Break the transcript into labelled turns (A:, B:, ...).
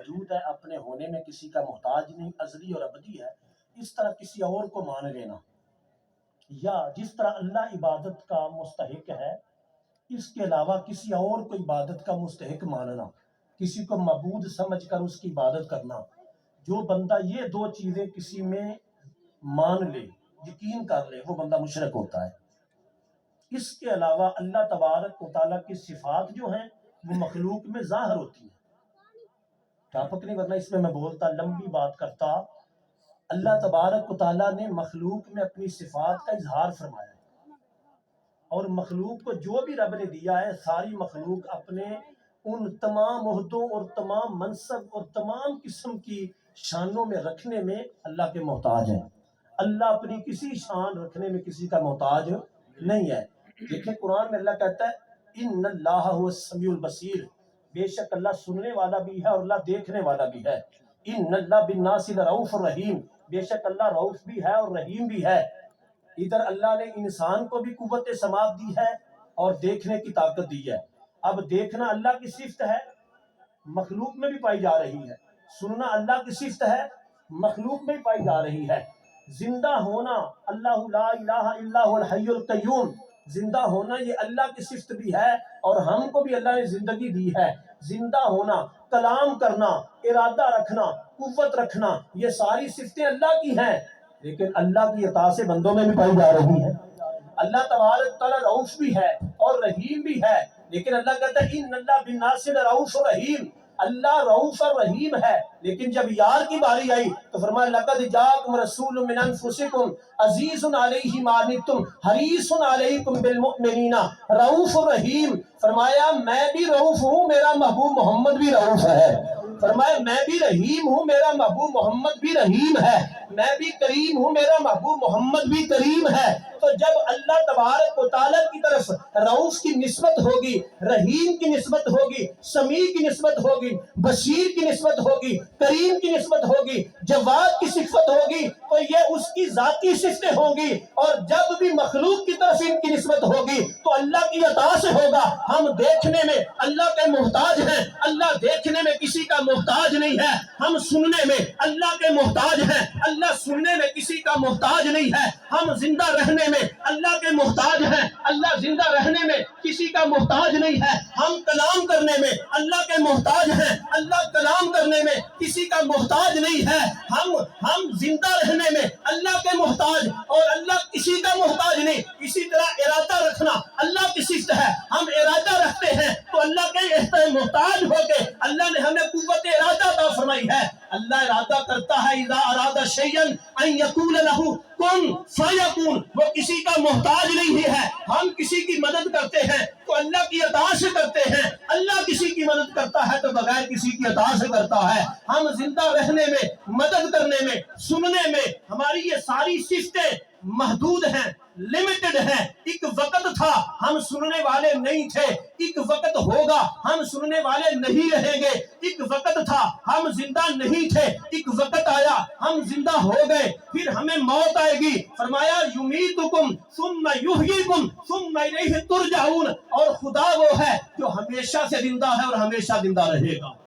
A: موجود ہے، اپنے ہونے میں کسی کا محتاج نہیں، ازلی اور ابدی ہے، اس طرح کسی اور کو مان لینا، یا جس طرح اللہ عبادت کا مستحق ہے اس کے علاوہ کسی اور کو عبادت کا مستحق ماننا، کسی کو معبود سمجھ کر اس کی عبادت کرنا، جو بندہ یہ دو چیزیں کسی میں مان لے، یقین کر لے، وہ بندہ مشرک ہوتا ہے۔ اس کے علاوہ اللہ تبارک و تعالیٰ کی صفات جو ہیں وہ مخلوق میں ظاہر ہوتی ہیں۔ ٹاپک نہیں، ورنہ اس میں بولتا لمبی بات کرتا۔ اللہ تبارک و تعالیٰ نے مخلوق میں اپنی صفات کا اظہار فرمایا ہے، اور مخلوق کو جو بھی رب نے دیا ہے، ساری مخلوق اپنے ان تمام عہدوں اور تمام منصب اور تمام قسم کی شانوں میں رکھنے میں اللہ کے محتاج ہیں۔ اللہ اپنی کسی شان رکھنے میں کسی کا محتاج نہیں ہے۔ دیکھیں قرآن میں اللہ کہتا ہے ان اللہ هو السمیع البصیر، بے شک اللہ سننے والا بھی ہے اور اللہ دیکھنے والا بھی ہے۔ ان اللہ بالناس لرؤوف الرحیم، بے شک اللہ رؤوف بھی ہے اور رحیم بھی ہے۔ ادھر اللہ نے انسان کو بھی قوت سماعت دی ہے اور دیکھنے کی طاقت دی ہے۔ اب دیکھنا اللہ کی صفت ہے، مخلوق میں بھی پائی جا رہی ہے، سننا اللہ کی صفت ہے، مخلوق میں بھی پائی جا رہی ہے۔ زندہ ہونا، اللہ لا الہ الا هو الحی القیوم، زندہ ہونا یہ اللہ کی صفت بھی ہے اور ہم کو بھی اللہ نے زندگی دی ہے۔ زندہ ہونا، کلام کرنا، ارادہ رکھنا، قوت رکھنا، یہ ساری صفتیں اللہ کی ہیں، لیکن اللہ کی عطا سے بندوں میں بھی پائی جا رہی ہیں۔ اللہ تبارک تعالیٰ رؤوف بھی ہے اور رحیم بھی ہے، لیکن اللہ کہتا ہے ان اللہ بالناس لرؤوف رحیم، اللہ رؤوف اور رحیم ہے، لیکن جب یار کی باری آئی تو فرمایا لقد جاءکم رسول من انفسکم عزیز علیہ ما عنتم حریص علیکم بالمؤمنین رؤوف رحیم۔ فرمایا میں بھی رؤوف ہوں، میرا محبوب محمد بھی رؤوف ہے۔ فرمایا میں بھی رحیم ہوں، میرا محبوب محمد بھی رحیم ہے۔ میں بھی کریم ہوں، میرا محبوب محمد بھی کریم ہے۔ تو جب اللہ تبارک و تعالیٰ کی طرف رؤوف کی نسبت ہوگی، رحیم کی نسبت ہوگی، سمیع کی نسبت ہوگی، بصیر کی نسبت ہوگی، کریم کی نسبت ہوگی، جواد کی صفت ہوگی، تو یہ اس کی ذاتی صفتیں ہوں گی۔ اور جب بھی مخلوق کی طرف ان کی نسبت ہوگی تو اللہ کی عطا سے ہوگا۔ ہم دیکھنے میں اللہ کے محتاج ہیں، اللہ دیکھنے میں کسی کا محتاج نہیں ہے۔ ہم سننے میں اللہ کے محتاج ہیں، اللہ سننے میں کسی کا محتاج نہیں ہے۔ ہم زندہ رہنے میں اللہ کے محتاج ہیں، اللہ زندہ رہنے میں کسی کا محتاج نہیں ہے۔ ہم کلام کرنے میں اللہ کے محتاج ہیں، اللہ کلام کرنے میں کسی کا محتاج نہیں ہے۔ ہم زندہ رہنے میں اللہ کے محتاج اور اللہ کسی کا محتاج نہیں۔ اسی طرح ارادہ رکھنا اللہ کی صفت ہے، ہم ارادہ رکھتے ہیں تو اللہ کے محتاج ہو کے اللہ نے ہمیں قوت ارادہ عطا فرمائی ہے۔ اللہ ارادہ کرتا ہے اذا اراد شیئا ان یقول له کن فیکون، وہ کسی کا محتاج نہیں ہے۔ ہم کسی کی مدد کرتے ہیں تو اللہ کی عطا سے کرتے ہیں، اللہ کسی کی مدد کرتا ہے تو بغیر کسی کی عطا سے کرتا ہے۔ ہم زندہ رہنے میں، مدد کرنے میں، سننے میں، ہماری یہ ساری صفتیں محدود ہیں، لمیٹڈ ہیں۔ ایک وقت تھا ہم سننے والے نہیں تھے، ایک وقت ہوگا ہم سننے والے نہیں رہیں گے۔ ایک وقت تھا ہم زندہ نہیں تھے، ایک وقت آیا ہم زندہ ہو گئے، پھر ہمیں موت آئے گی۔ فرمایا یمیتکم ثم یحییکم ثم الیہ ترجعون، اور خدا وہ ہے جو ہمیشہ سے زندہ ہے اور ہمیشہ زندہ رہے گا۔